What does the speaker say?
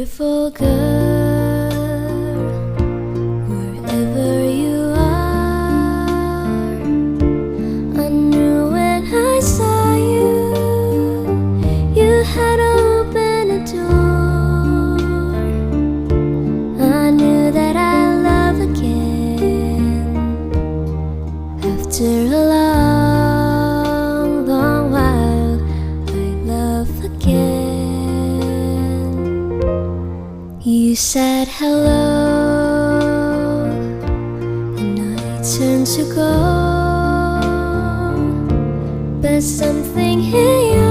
beautiful girl, wherever you are. I knew when I saw you, you had opened a door. I knew that I'd love again after a long, long while. I'd love again. You said hello, and I turned to go, but something in